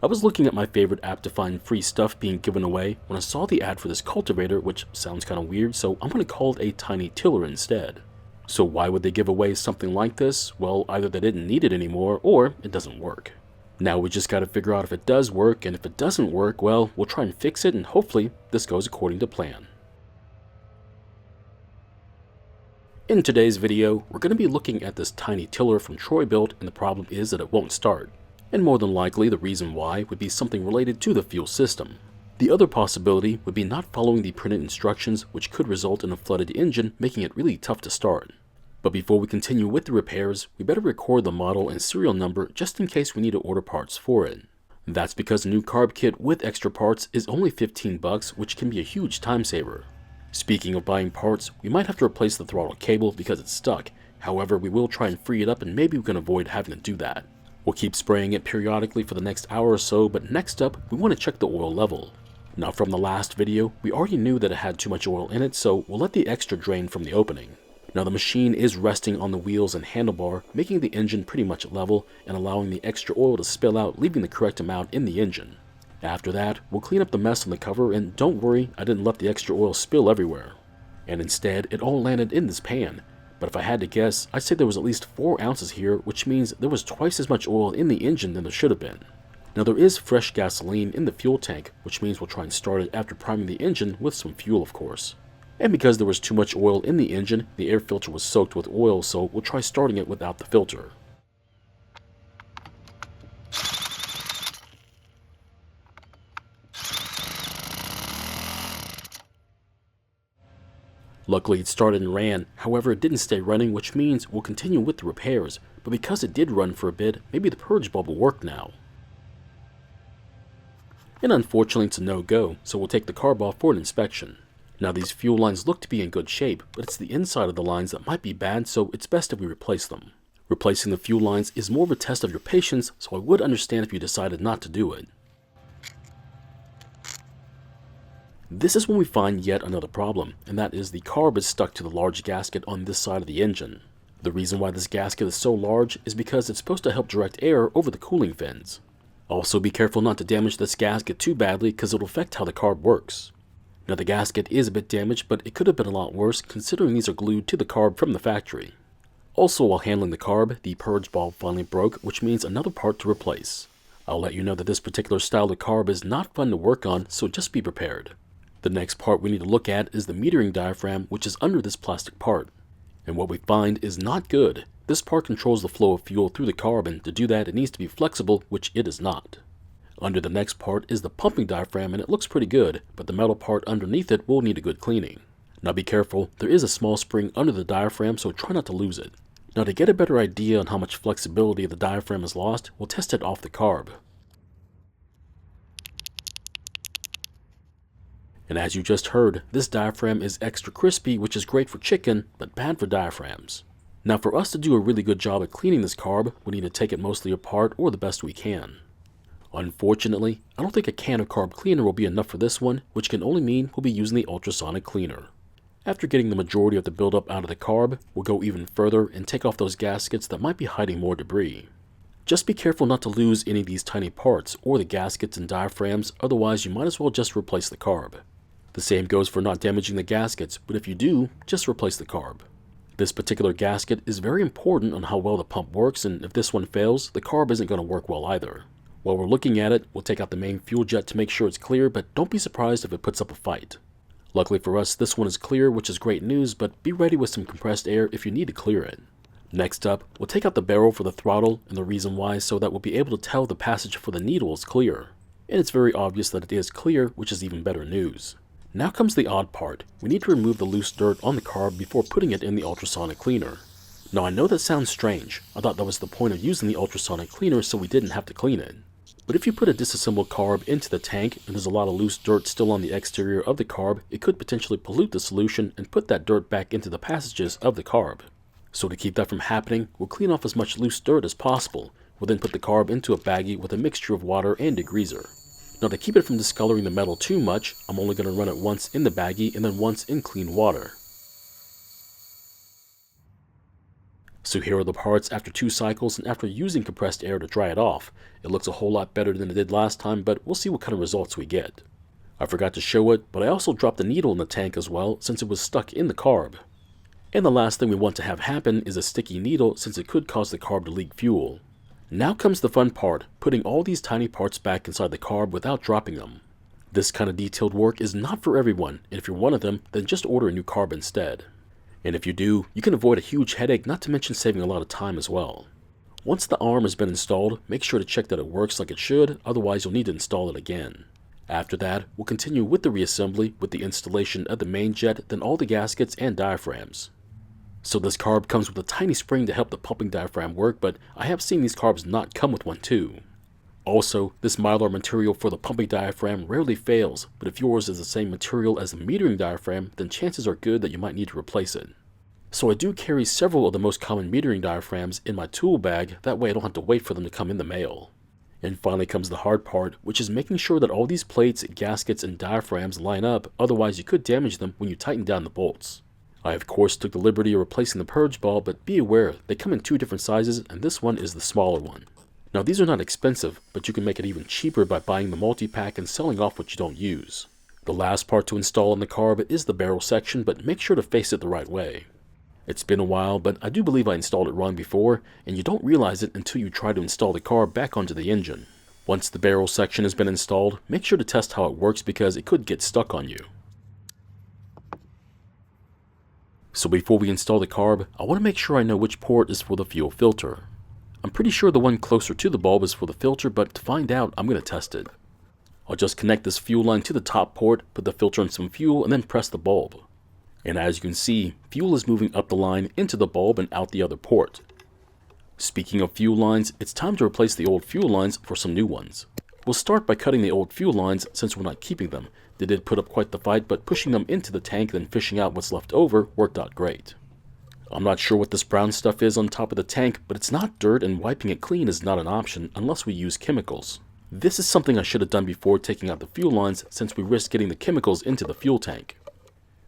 I was looking at my favorite app to find free stuff being given away when I saw the ad for this cultivator, which sounds kind of weird, so I'm going to call it a tiny tiller instead. So why would they give away something like this? Well, either they didn't need it anymore, or it doesn't work. Now we just got to figure out if it does work, and if it doesn't work, well, we'll try and fix it, and hopefully this goes according to plan. In today's video, we're going to be looking at this tiny tiller from Troy-Bilt, and the problem is that it won't start. And more than likely, the reason why would be something related to the fuel system. The other possibility would be not following the printed instructions, which could result in a flooded engine, making it really tough to start. But before we continue with the repairs, we better record the model and serial number just in case we need to order parts for it. That's because a new carb kit with extra parts is only $15, which can be a huge time saver. Speaking of buying parts, we might have to replace the throttle cable because it's stuck. However, we will try and free it up, and maybe we can avoid having to do that. We'll keep spraying it periodically for the next hour or so, but next up, we want to check the oil level. Now from the last video, we already knew that it had too much oil in it, so we'll let the extra drain from the opening. Now the machine is resting on the wheels and handlebar, making the engine pretty much level and allowing the extra oil to spill out, leaving the correct amount in the engine. After that, we'll clean up the mess on the cover, and don't worry, I didn't let the extra oil spill everywhere. And instead, it all landed in this pan. But if I had to guess, I'd say there was at least 4 ounces here, which means there was twice as much oil in the engine than there should have been. Now there is fresh gasoline in the fuel tank, which means we'll try and start it after priming the engine with some fuel, of course. And because there was too much oil in the engine, the air filter was soaked with oil, so we'll try starting it without the filter. Luckily it started and ran, however it didn't stay running, which means we'll continue with the repairs, but because it did run for a bit, maybe the purge bulb will work now. And unfortunately it's a no-go, so we'll take the carb off for an inspection. Now these fuel lines look to be in good shape, but it's the inside of the lines that might be bad, so it's best if we replace them. Replacing the fuel lines is more of a test of your patience, so I would understand if you decided not to do it. This is when we find yet another problem, and that is the carb is stuck to the large gasket on this side of the engine. The reason why this gasket is so large is because it's supposed to help direct air over the cooling fins. Also be careful not to damage this gasket too badly because it'll affect how the carb works. Now the gasket is a bit damaged, but it could have been a lot worse considering these are glued to the carb from the factory. Also while handling the carb, the purge bulb finally broke, which means another part to replace. I'll let you know that this particular style of carb is not fun to work on, so just be prepared. The next part we need to look at is the metering diaphragm, which is under this plastic part. And what we find is not good. This part controls the flow of fuel through the carb, and to do that it needs to be flexible, which it is not. Under the next part is the pumping diaphragm, and it looks pretty good, but the metal part underneath it will need a good cleaning. Now be careful, there is a small spring under the diaphragm, so try not to lose it. Now to get a better idea on how much flexibility the diaphragm is lost, we'll test it off the carb. And as you just heard, this diaphragm is extra crispy, which is great for chicken, but bad for diaphragms. Now for us to do a really good job at cleaning this carb, we need to take it mostly apart or the best we can. Unfortunately, I don't think a can of carb cleaner will be enough for this one, which can only mean we'll be using the ultrasonic cleaner. After getting the majority of the buildup out of the carb, we'll go even further and take off those gaskets that might be hiding more debris. Just be careful not to lose any of these tiny parts or the gaskets and diaphragms, otherwise you might as well just replace the carb. The same goes for not damaging the gaskets, but if you do, just replace the carb. This particular gasket is very important on how well the pump works, and if this one fails, the carb isn't going to work well either. While we're looking at it, we'll take out the main fuel jet to make sure it's clear, but don't be surprised if it puts up a fight. Luckily for us, this one is clear, which is great news, but be ready with some compressed air if you need to clear it. Next up, we'll take out the barrel for the throttle, and the reason why is so that we'll be able to tell the passage for the needle is clear. And it's very obvious that it is clear, which is even better news. Now comes the odd part. We need to remove the loose dirt on the carb before putting it in the ultrasonic cleaner. Now I know that sounds strange. I thought that was the point of using the ultrasonic cleaner so we didn't have to clean it. But if you put a disassembled carb into the tank and there's a lot of loose dirt still on the exterior of the carb, it could potentially pollute the solution and put that dirt back into the passages of the carb. So to keep that from happening, we'll clean off as much loose dirt as possible. We'll then put the carb into a baggie with a mixture of water and degreaser. Now to keep it from discoloring the metal too much, I'm only going to run it once in the baggie and then once in clean water. So here are the parts after 2 cycles, and after using compressed air to dry it off. It looks a whole lot better than it did last time, but we'll see what kind of results we get. I forgot to show it, but I also dropped the needle in the tank as well since it was stuck in the carb. And the last thing we want to have happen is a sticky needle since it could cause the carb to leak fuel. Now comes the fun part, putting all these tiny parts back inside the carb without dropping them. This kind of detailed work is not for everyone, and if you're one of them, then just order a new carb instead. And if you do, you can avoid a huge headache, not to mention saving a lot of time as well. Once the arm has been installed, make sure to check that it works like it should, otherwise you'll need to install it again. After that, we'll continue with the reassembly with the installation of the main jet, then all the gaskets and diaphragms. So this carb comes with a tiny spring to help the pumping diaphragm work, but I have seen these carbs not come with one too. Also, this Mylar material for the pumping diaphragm rarely fails, but if yours is the same material as the metering diaphragm, then chances are good that you might need to replace it. So I do carry several of the most common metering diaphragms in my tool bag, that way I don't have to wait for them to come in the mail. And finally comes the hard part, which is making sure that all these plates, gaskets, and diaphragms line up, otherwise you could damage them when you tighten down the bolts. I of course took the liberty of replacing the purge ball, but be aware, they come in 2 different sizes and this one is the smaller one. Now these are not expensive, but you can make it even cheaper by buying the multi-pack and selling off what you don't use. The last part to install in the carb is the barrel section, but make sure to face it the right way. It's been a while, but I do believe I installed it wrong before, and you don't realize it until you try to install the carb back onto the engine. Once the barrel section has been installed, make sure to test how it works because it could get stuck on you. So before we install the carb, I want to make sure I know which port is for the fuel filter. I'm pretty sure the one closer to the bulb is for the filter, but to find out, I'm going to test it. I'll just connect this fuel line to the top port, put the filter in some fuel, and then press the bulb. And as you can see, fuel is moving up the line into the bulb and out the other port. Speaking of fuel lines, it's time to replace the old fuel lines for some new ones. We'll start by cutting the old fuel lines since we're not keeping them. They did put up quite the fight, but pushing them into the tank then fishing out what's left over worked out great. I'm not sure what this brown stuff is on top of the tank, but it's not dirt and wiping it clean is not an option unless we use chemicals. This is something I should have done before taking out the fuel lines since we risk getting the chemicals into the fuel tank.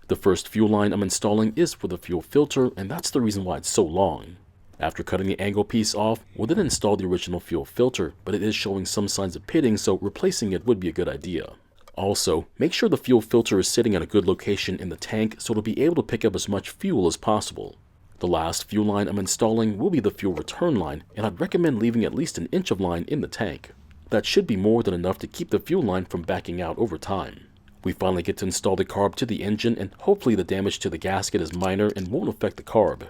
The first fuel line I'm installing is for the fuel filter, and that's the reason why it's so long. After cutting the angle piece off, we'll then install the original fuel filter, but it is showing some signs of pitting, so replacing it would be a good idea. Also, make sure the fuel filter is sitting at a good location in the tank so it'll be able to pick up as much fuel as possible. The last fuel line I'm installing will be the fuel return line, and I'd recommend leaving at least an inch of line in the tank. That should be more than enough to keep the fuel line from backing out over time. We finally get to install the carb to the engine, and hopefully the damage to the gasket is minor and won't affect the carb.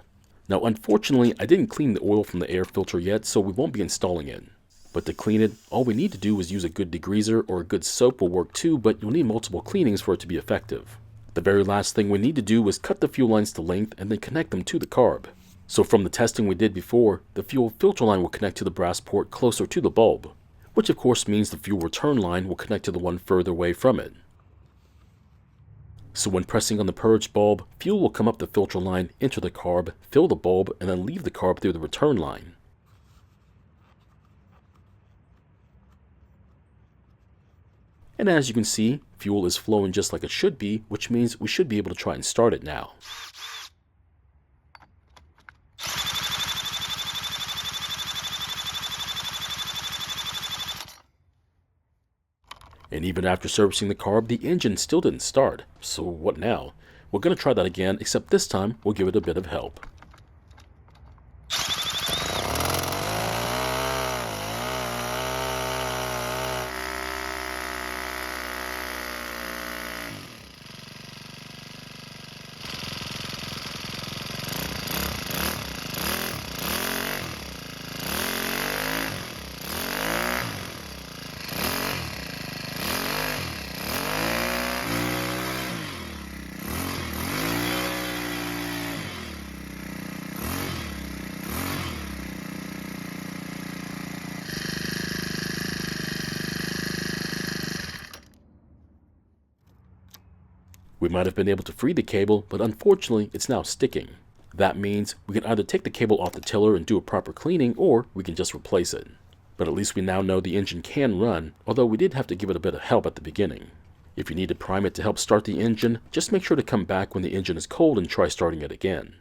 Now unfortunately, I didn't clean the oil from the air filter yet, so we won't be installing it. But to clean it, all we need to do is use a good degreaser or a good soap will work too, but you'll need multiple cleanings for it to be effective. The very last thing we need to do is cut the fuel lines to length and then connect them to the carb. So from the testing we did before, the fuel filter line will connect to the brass port closer to the bulb, which of course means the fuel return line will connect to the one further away from it. So when pressing on the purge bulb, fuel will come up the filter line, enter the carb, fill the bulb, and then leave the carb through the return line. And as you can see, fuel is flowing just like it should be, which means we should be able to try and start it now. And even after servicing the carb, the engine still didn't start. So what now? We're going to try that again, except this time we'll give it a bit of help. We might have been able to free the cable, but unfortunately it's now sticking. That means we can either take the cable off the tiller and do a proper cleaning, or we can just replace it. But at least we now know the engine can run, although we did have to give it a bit of help at the beginning. If you need to prime it to help start the engine, just make sure to come back when the engine is cold and try starting it again.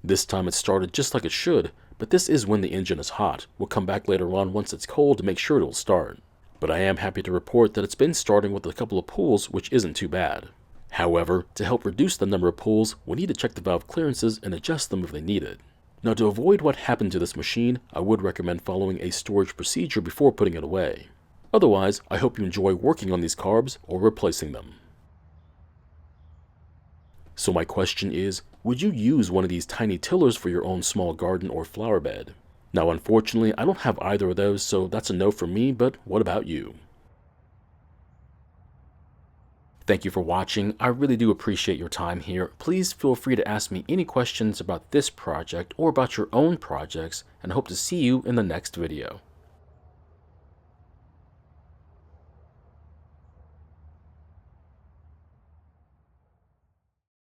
This time it started just like it should, but this is when the engine is hot. We'll come back later on once it's cold to make sure it'll start. But I am happy to report that it's been starting with a couple of pulls, which isn't too bad. However, to help reduce the number of pulls, we need to check the valve clearances and adjust them if they need it. Now, to avoid what happened to this machine, I would recommend following a storage procedure before putting it away. Otherwise, I hope you enjoy working on these carbs or replacing them. So my question is, would you use one of these tiny tillers for your own small garden or flower bed? Now, unfortunately, I don't have either of those, so that's a no for me, but what about you? Thank you for watching. I really do appreciate your time here. Please feel free to ask me any questions about this project or about your own projects, and I hope to see you in the next video.